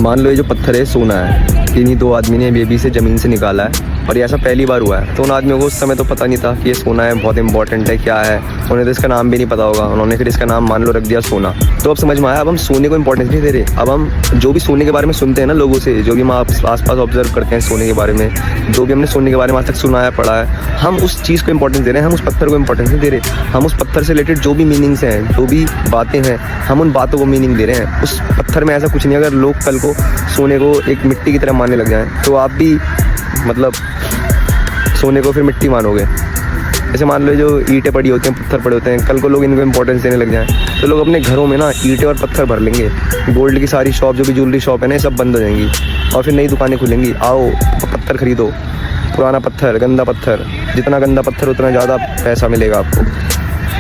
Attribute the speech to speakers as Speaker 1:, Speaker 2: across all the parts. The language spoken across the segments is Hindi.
Speaker 1: मान लो ये जो पत्थर है सोना है, इन्हीं दो आदमी ने बेबी से ज़मीन से निकाला है और ये ऐसा पहली बार हुआ है। तो उन आदमियों को उस समय तो पता नहीं था कि ये सोना है, बहुत इंपॉर्टेंट है, क्या है। उन्हें तो इसका नाम भी नहीं पता होगा, उन्होंने फिर इसका नाम मान लो रख दिया सोना। तो अब समझ में आया, अब हम सोने को इंपॉर्टेंस नहीं दे रहे। अब हम जो भी सोने के बारे में सुनते हैं ना लोगों से, जो भी हम आस पास ऑब्जर्व करते हैं सोने के बारे में, जो भी हमने सोने के बारे में आज तक सुना है, पढ़ा है, हम उस चीज़ को इंपॉर्टेंस दे रहे हैं, हम उस पत्थर को इंपॉर्टेंस नहीं दे रहे। हम उस पत्थर से रिलेटेड जो भी मीनिंग्स हैं, जो भी बातें हैं, हम उन बातों को मीनिंग दे रहे हैं। उस पत्थर में ऐसा कुछ नहीं। अगर लोग कल को सोने को एक मिट्टी की तरह मानने लग जाएं तो आप भी मतलब सोने को फिर मिट्टी मानोगे। जैसे मान लो जो ईंटें पड़ी होती हैं, पत्थर पड़े होते हैं, कल को लोग इनको इंपॉर्टेंस देने लग जाएं तो लोग अपने घरों में ना ईंटें और पत्थर भर लेंगे। गोल्ड की सारी शॉप, जो भी ज्वेलरी शॉप है ना, सब बंद हो जाएंगी और फिर नई दुकानें खुलेंगी। आओ पत्थर खरीदो, पुराना पत्थर, गंदा पत्थर, जितना गंदा पत्थर उतना ज़्यादा पैसा मिलेगा आपको।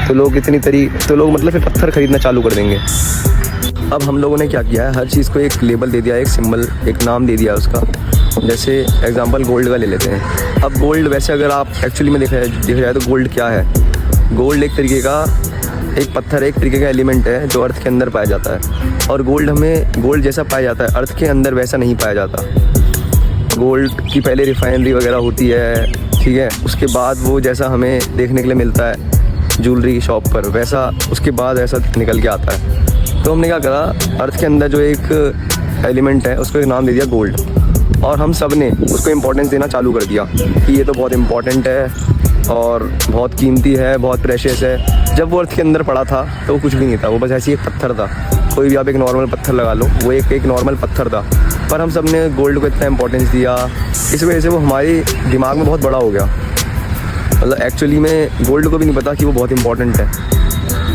Speaker 1: तो लोग मतलब फिर पत्थर खरीदना चालू कर देंगे। अब हम लोगों ने क्या किया है, हर चीज़ को एक लेबल दे दिया, एक सिंबल, एक नाम दे दिया उसका। जैसे एग्जांपल गोल्ड का ले लेते हैं। अब गोल्ड वैसे अगर आप एक्चुअली में देखा जाए तो गोल्ड क्या है? गोल्ड एक तरीके का एक पत्थर है, एक तरीके का एलिमेंट है जो अर्थ के अंदर पाया जाता है। और गोल्ड जैसा पाया जाता है अर्थ के अंदर, वैसा नहीं पाया जाता। गोल्ड की पहले रिफाइनरी वगैरह होती है, ठीक है, उसके बाद वो जैसा हमें देखने के लिए मिलता है ज्वेलरी की शॉप पर, वैसा उसके बाद ऐसा निकल के आता है। तो हमने क्या करा, अर्थ के अंदर जो एक एलिमेंट है उसको एक नाम दे दिया गोल्ड, और हम सब ने उसको इम्पोर्टेंस देना चालू कर दिया कि ये तो बहुत इम्पोर्टेंट है और बहुत कीमती है, बहुत प्रेशियस है। जब वो अर्थ के अंदर पड़ा था तो वो कुछ भी नहीं था, वो बस ऐसे ही एक पत्थर था। कोई भी आप एक नॉर्मल पत्थर लगा लो, वो एक नॉर्मल पत्थर था, पर हम सब ने गोल्ड को इतना इंपॉर्टेंस दिया, इस वजह से वो हमारे दिमाग में बहुत बड़ा हो गया। मतलब एक्चुअली में गोल्ड को भी नहीं पता कि वो बहुत इंपॉर्टेंट है,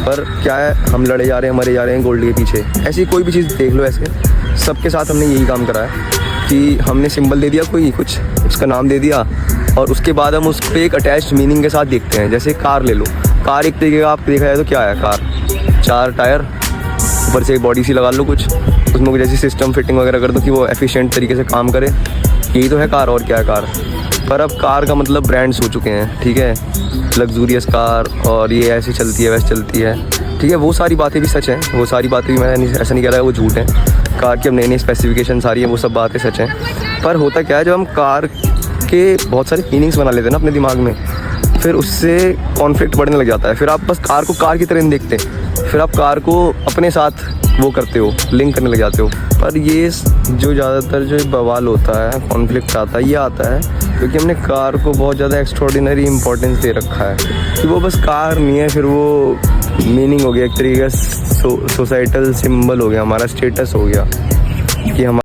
Speaker 1: पर क्या है, हम लड़े जा रहे हैं, मरे जा रहे हैं गोल्ड के पीछे। ऐसी कोई भी चीज़ देख लो, ऐसे सबके साथ हमने यही काम करा है कि हमने सिंबल दे दिया कोई कुछ, उसका नाम दे दिया, और उसके बाद हम उसको एक अटैच्ड मीनिंग के साथ देखते हैं। जैसे कार ले लो, कार एक तरीके का आप देखा जाए तो क्या है, कार 4 टायर, ऊपर से एक बॉडी सी लगा लो कुछ, उसमें कुछ ऐसी सिस्टम फिटिंग वगैरह कर दो कि वो एफिशिएंट तरीके से काम करे। यही तो है कार, और क्या है कार। पर अब कार का मतलब ब्रांड्स हो चुके हैं, ठीक है, लग्जूरियस कार, और ये ऐसी चलती है, वैसे चलती है, ठीक है। वो सारी बातें भी सच हैं, वो सारी बातें भी मैं ऐसा नहीं कह रहा है वो झूठ है। कार की अब नई स्पेसिफिकेशन सारी है, वो सब बातें सच हैं। पर होता क्या है, जब हम कार के बहुत सारे मीनिंग्स बना लेते हैं ना अपने दिमाग में, फिर उससे कॉन्फ्लिक्ट बढ़ने लग जाता है। फिर आप बस कार को कार की तरह नहीं देखते, फिर आप कार को अपने साथ वो करते हो, लिंक करने लग जाते हो। पर ये जो ज़्यादातर जो बवाल होता है, कॉन्फ्लिक्ट आता है, ये आता है क्योंकि हमने कार को बहुत ज़्यादा एक्स्ट्रॉर्डिनरी इंपॉर्टेंस दे रखा है कि वो बस कार नहीं है, फिर वो मीनिंग हो गया, एक तरीके का सोसाइटल सिंबल हो गया, हमारा स्टेटस हो गया कि हम